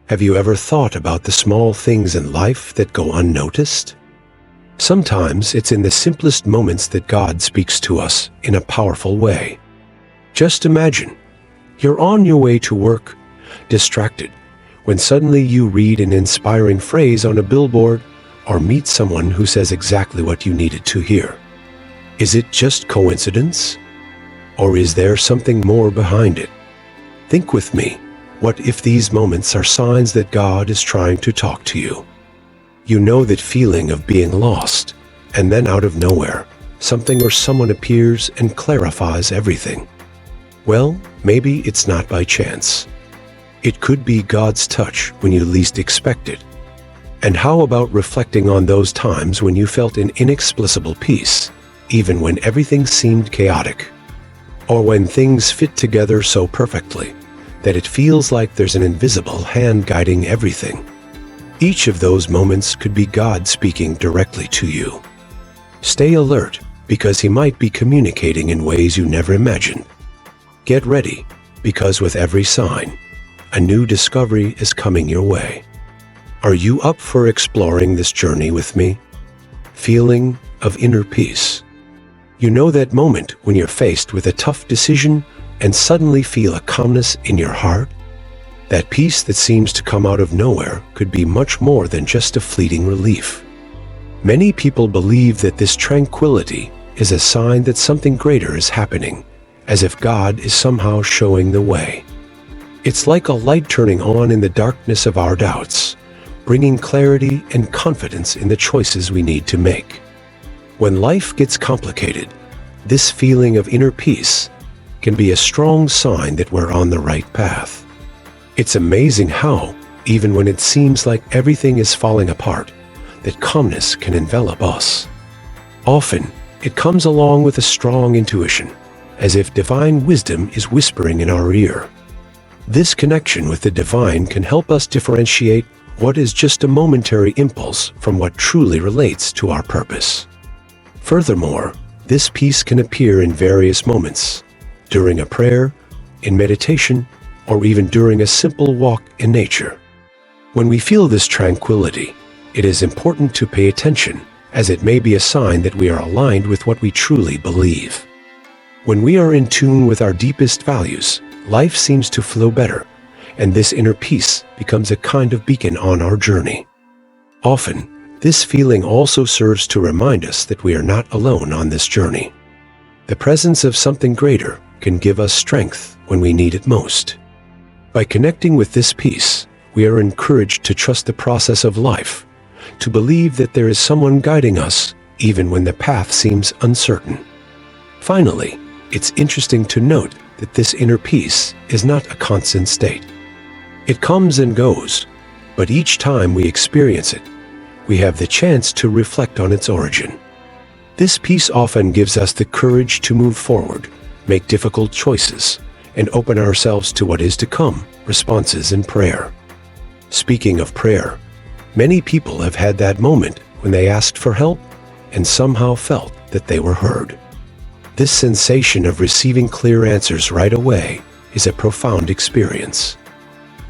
Have you ever thought about the small things in life that go unnoticed? Sometimes it's in the simplest moments that God speaks to us in a powerful way. Just imagine, you're on your way to work, distracted, when suddenly you read an inspiring phrase on a billboard or meet someone who says exactly what you needed to hear. Is it just coincidence? Or is there something more behind it? Think with me. What if these moments are signs that God is trying to talk to you? You know that feeling of being lost, and then out of nowhere, something or someone appears and clarifies everything. Well, maybe it's not by chance. It could be God's touch when you least expect it. And how about reflecting on those times when you felt an inexplicable peace, even when everything seemed chaotic? Or when things fit together so perfectly that it feels like there's an invisible hand guiding everything? Each of those moments could be God speaking directly to you. Stay alert, because He might be communicating in ways you never imagined. Get ready, because with every sign, a new discovery is coming your way. Are you up for exploring this journey with me? Feeling of inner peace. You know that moment when you're faced with a tough decision and suddenly feel a calmness in your heart? That peace that seems to come out of nowhere could be much more than just a fleeting relief. Many people believe that this tranquility is a sign that something greater is happening, as if God is somehow showing the way. It's like a light turning on in the darkness of our doubts, bringing clarity and confidence in the choices we need to make. When life gets complicated, this feeling of inner peace can be a strong sign that we're on the right path. It's amazing how, even when it seems like everything is falling apart, that calmness can envelop us. Often, it comes along with a strong intuition, as if divine wisdom is whispering in our ear. This connection with the divine can help us differentiate what is just a momentary impulse from what truly relates to our purpose. Furthermore, this peace can appear in various moments, during a prayer, in meditation, or even during a simple walk in nature. When we feel this tranquility, it is important to pay attention, as it may be a sign that we are aligned with what we truly believe. When we are in tune with our deepest values, life seems to flow better, and this inner peace becomes a kind of beacon on our journey. Often, this feeling also serves to remind us that we are not alone on this journey. The presence of something greater can give us strength when we need it most. By connecting with this peace, we are encouraged to trust the process of life, to believe that there is someone guiding us even when the path seems uncertain. Finally, it's interesting to note that this inner peace is not a constant state. It comes and goes, but each time we experience it, we have the chance to reflect on its origin. This peace often gives us the courage to move forward, make difficult choices, and open ourselves to what is to come, responses in prayer. Speaking of prayer, many people have had that moment when they asked for help and somehow felt that they were heard. This sensation of receiving clear answers right away is a profound experience.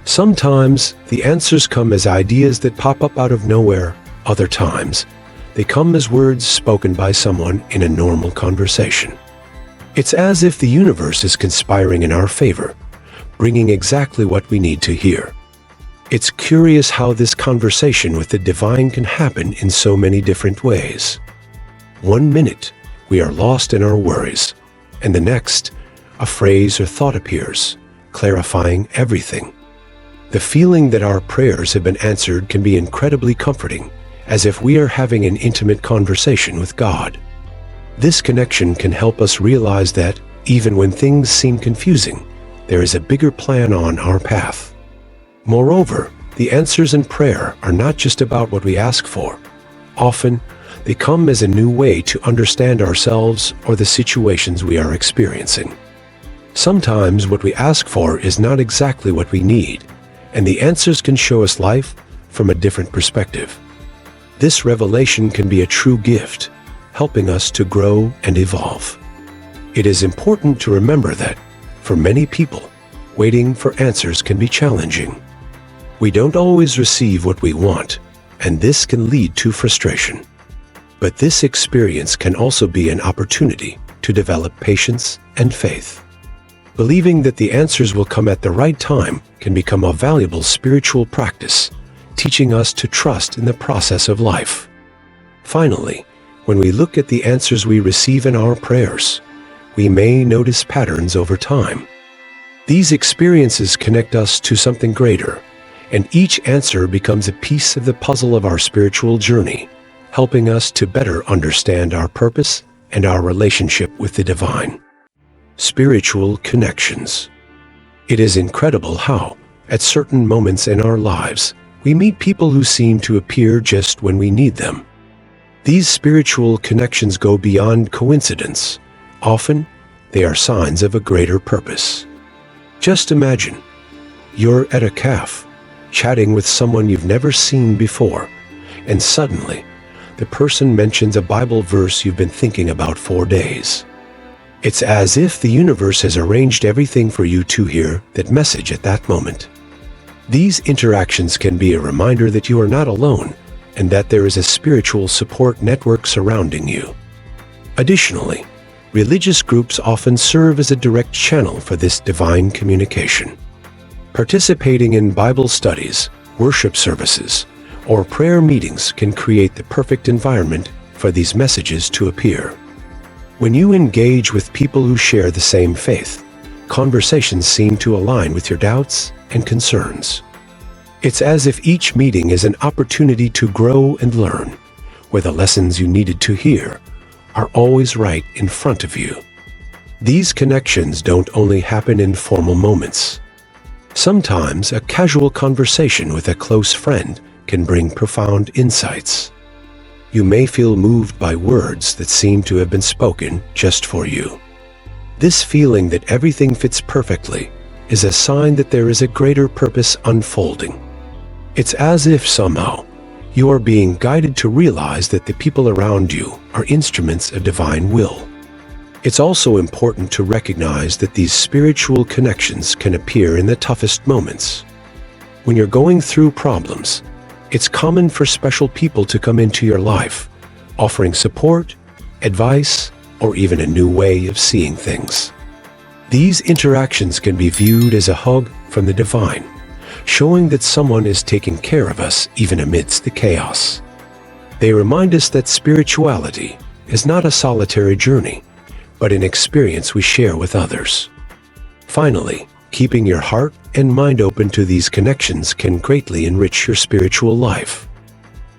Sometimes the answers come as ideas that pop up out of nowhere. Other times, they come as words spoken by someone in a normal conversation. It's as if the universe is conspiring in our favor, bringing exactly what we need to hear. It's curious how this conversation with the divine can happen in so many different ways. 1 minute, we are lost in our worries, and the next, a phrase or thought appears, clarifying everything. The feeling that our prayers have been answered can be incredibly comforting, as if we are having an intimate conversation with God. This connection can help us realize that, even when things seem confusing, there is a bigger plan on our path. Moreover, the answers in prayer are not just about what we ask for. Often, they come as a new way to understand ourselves or the situations we are experiencing. Sometimes what we ask for is not exactly what we need, and the answers can show us life from a different perspective. This revelation can be a true gift, helping us to grow and evolve. It is important to remember that, for many people, waiting for answers can be challenging. We don't always receive what we want, and this can lead to frustration. But this experience can also be an opportunity to develop patience and faith. Believing that the answers will come at the right time can become a valuable spiritual practice, teaching us to trust in the process of life. Finally, when we look at the answers we receive in our prayers, we may notice patterns over time. These experiences connect us to something greater, and each answer becomes a piece of the puzzle of our spiritual journey, helping us to better understand our purpose and our relationship with the divine. Spiritual connections. It is incredible how, at certain moments in our lives, we meet people who seem to appear just when we need them. These spiritual connections go beyond coincidence. Often, they are signs of a greater purpose. Just imagine, you're at a cafe, chatting with someone you've never seen before, and suddenly, the person mentions a Bible verse you've been thinking about for days. It's as if the universe has arranged everything for you to hear that message at that moment. These interactions can be a reminder that you are not alone and that there is a spiritual support network surrounding you. Additionally, religious groups often serve as a direct channel for this divine communication. Participating in Bible studies, worship services, or prayer meetings can create the perfect environment for these messages to appear. When you engage with people who share the same faith, conversations seem to align with your doubts and concerns. It's as if each meeting is an opportunity to grow and learn, where the lessons you needed to hear are always right in front of you. These connections don't only happen in formal moments. Sometimes a casual conversation with a close friend can bring profound insights. You may feel moved by words that seem to have been spoken just for you. This feeling that everything fits perfectly is a sign that there is a greater purpose unfolding. It's as if somehow you are being guided to realize that the people around you are instruments of divine will. It's also important to recognize that these spiritual connections can appear in the toughest moments. When you're going through problems, it's common for special people to come into your life, offering support, advice, or even a new way of seeing things. These interactions can be viewed as a hug from the divine, showing that someone is taking care of us even amidst the chaos. They remind us that spirituality is not a solitary journey, but an experience we share with others. Finally, keeping your heart and mind open to these connections can greatly enrich your spiritual life.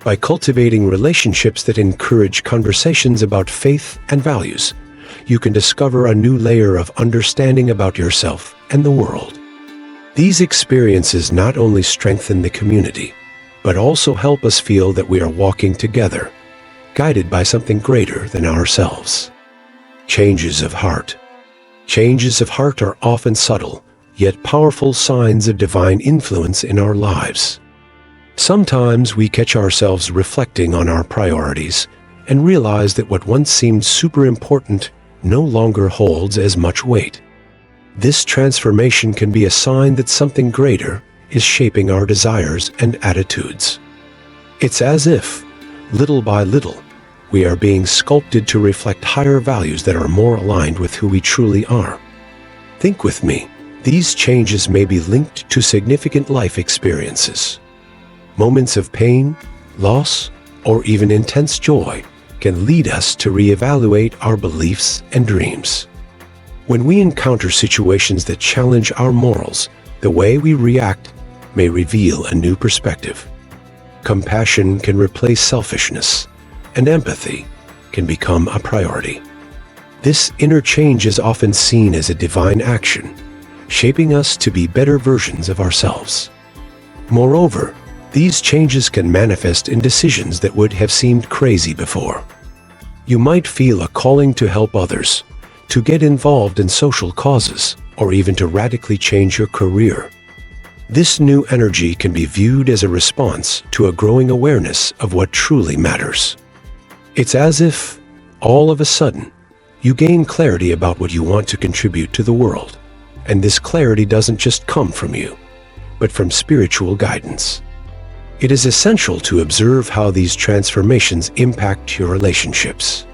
By cultivating relationships that encourage conversations about faith and values, you can discover a new layer of understanding about yourself and the world. These experiences not only strengthen the community, but also help us feel that we are walking together, guided by something greater than ourselves. Changes of heart. Changes of heart are often subtle, yet powerful signs of divine influence in our lives. Sometimes we catch ourselves reflecting on our priorities and realize that what once seemed super important no longer holds as much weight. This transformation can be a sign that something greater is shaping our desires and attitudes. It's as if, little by little, we are being sculpted to reflect higher values that are more aligned with who we truly are. Think with me. These changes may be linked to significant life experiences. Moments of pain, loss, or even intense joy can lead us to reevaluate our beliefs and dreams. When we encounter situations that challenge our morals, the way we react may reveal a new perspective. Compassion can replace selfishness, and empathy can become a priority. This inner change is often seen as a divine action, shaping us to be better versions of ourselves. Moreover, these changes can manifest in decisions that would have seemed crazy before. You might feel a calling to help others, to get involved in social causes, or even to radically change your career. This new energy can be viewed as a response to a growing awareness of what truly matters. It's as if, all of a sudden, you gain clarity about what you want to contribute to the world. And this clarity doesn't just come from you. but from spiritual guidance. It is essential to observe how these transformations impact your relationships.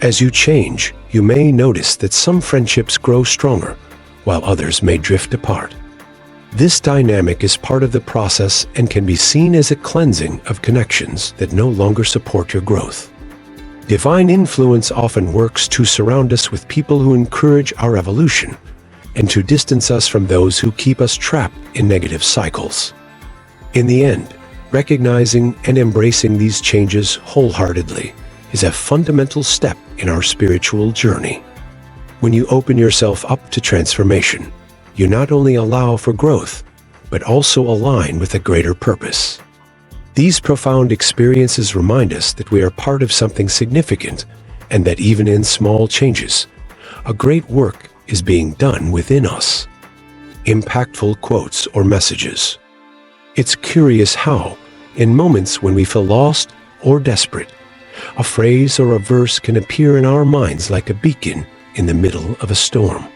As you change, you may notice that some friendships grow stronger, while others may drift apart. This dynamic is part of the process and can be seen as a cleansing of connections that no longer support your growth. Divine influence often works to surround us with people who encourage our evolution and to distance us from those who keep us trapped in negative cycles. In the end, recognizing and embracing these changes wholeheartedly is a fundamental step in our spiritual journey. When you open yourself up to transformation, you not only allow for growth, but also align with a greater purpose. These profound experiences remind us that we are part of something significant and that even in small changes, a great work is being done within us. Impactful quotes or messages. It's curious how, in moments when we feel lost or desperate, a phrase or a verse can appear in our minds like a beacon in the middle of a storm.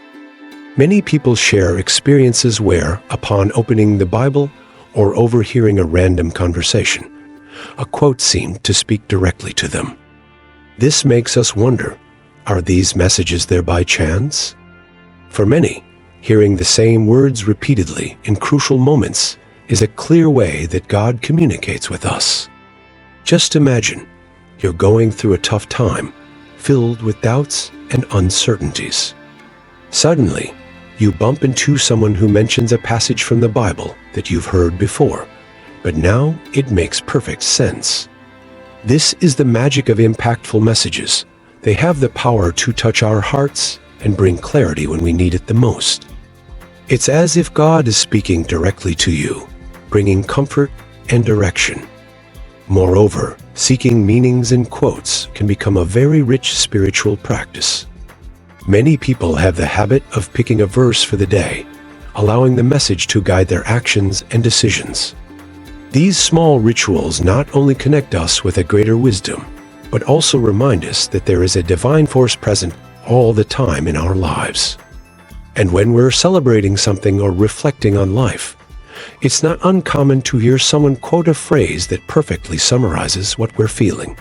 Many people share experiences where, upon opening the Bible or overhearing a random conversation, a quote seemed to speak directly to them. This makes us wonder, are these messages there by chance? For many, hearing the same words repeatedly in crucial moments is a clear way that God communicates with us. Just imagine you're going through a tough time, filled with doubts and uncertainties. Suddenly, you bump into someone who mentions a passage from the Bible that you've heard before, but now it makes perfect sense. This is the magic of impactful messages. They have the power to touch our hearts and bring clarity when we need it the most. It's as if God is speaking directly to you, bringing comfort and direction. Moreover, seeking meanings in quotes can become a very rich spiritual practice. Many people have the habit of picking a verse for the day, allowing the message to guide their actions and decisions. These small rituals not only connect us with a greater wisdom, but also remind us that there is a divine force present all the time in our lives. And when we're celebrating something or reflecting on life, it's not uncommon to hear someone quote a phrase that perfectly summarizes what we're feeling.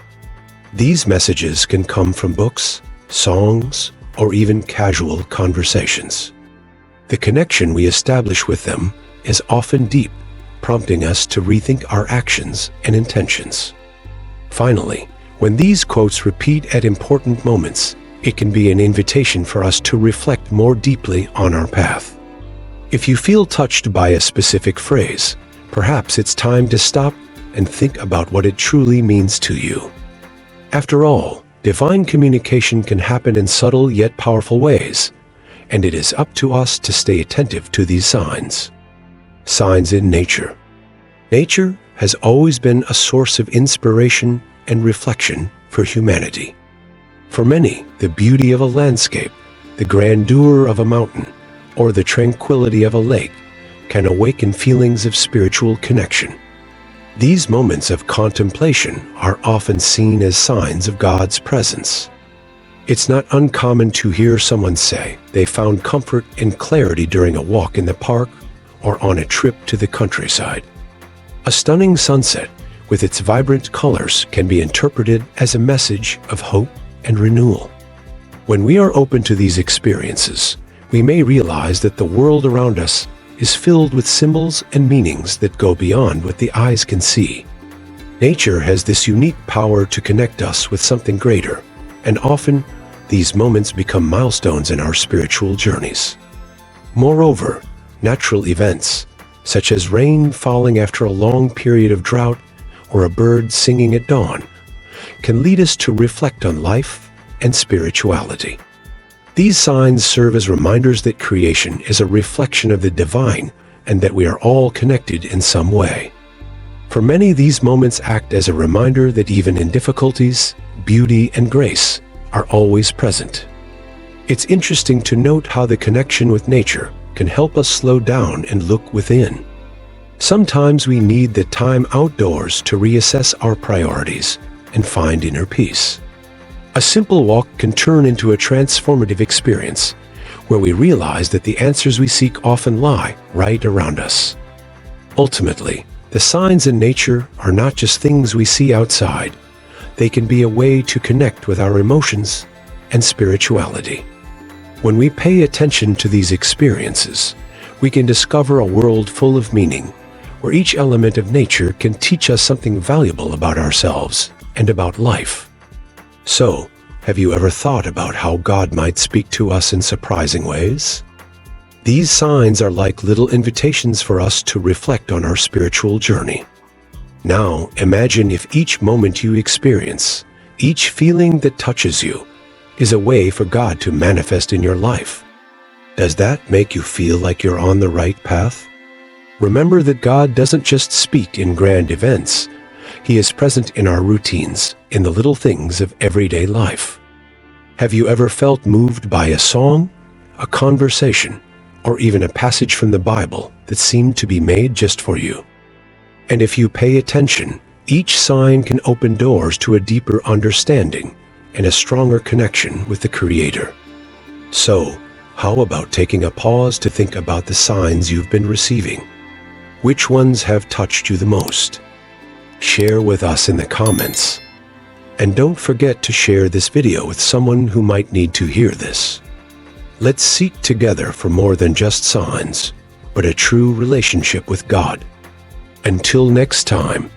These messages can come from books, songs, or even casual conversations. The connection we establish with them is often deep, prompting us to rethink our actions and intentions. Finally, when these quotes repeat at important moments, it can be an invitation for us to reflect more deeply on our path. If you feel touched by a specific phrase, perhaps it's time to stop and think about what it truly means to you. After all, divine communication can happen in subtle yet powerful ways, and it is up to us to stay attentive to these signs. Signs in nature. Nature has always been a source of inspiration and reflection for humanity. For many, the beauty of a landscape, the grandeur of a mountain, or the tranquility of a lake can awaken feelings of spiritual connection. These moments of contemplation are often seen as signs of God's presence. It's not uncommon to hear someone say they found comfort and clarity during a walk in the park or on a trip to the countryside. A stunning sunset with its vibrant colors can be interpreted as a message of hope and renewal. When we are open to these experiences, we may realize that the world around us is filled with symbols and meanings that go beyond what the eyes can see. Nature has this unique power to connect us with something greater, and often these moments become milestones in our spiritual journeys. Moreover, natural events, such as rain falling after a long period of drought or a bird singing at dawn, can lead us to reflect on life and spirituality. These signs serve as reminders that creation is a reflection of the divine and that we are all connected in some way. For many, these moments act as a reminder that even in difficulties, beauty and grace are always present. It's interesting to note how the connection with nature can help us slow down and look within. Sometimes we need the time outdoors to reassess our priorities and find inner peace. A simple walk can turn into a transformative experience where we realize that the answers we seek often lie right around us. Ultimately, the signs in nature are not just things we see outside. They can be a way to connect with our emotions and spirituality. When we pay attention to these experiences, we can discover a world full of meaning, where each element of nature can teach us something valuable about ourselves and about life. So, have you ever thought about how God might speak to us in surprising ways? These signs are like little invitations for us to reflect on our spiritual journey. Now, imagine if each moment you experience, each feeling that touches you, is a way for God to manifest in your life. Does that make you feel like you're on the right path? Remember that God doesn't just speak in grand events. He is present in our routines, in the little things of everyday life. Have you ever felt moved by a song, a conversation, or even a passage from the Bible that seemed to be made just for you? And if you pay attention, each sign can open doors to a deeper understanding and a stronger connection with the Creator. So, how about taking a pause to think about the signs you've been receiving? Which ones have touched you the most? Share with us in the comments. And don't forget to share this video with someone who might need to hear this. Let's seek together for more than just signs, but a true relationship with God. Until next time,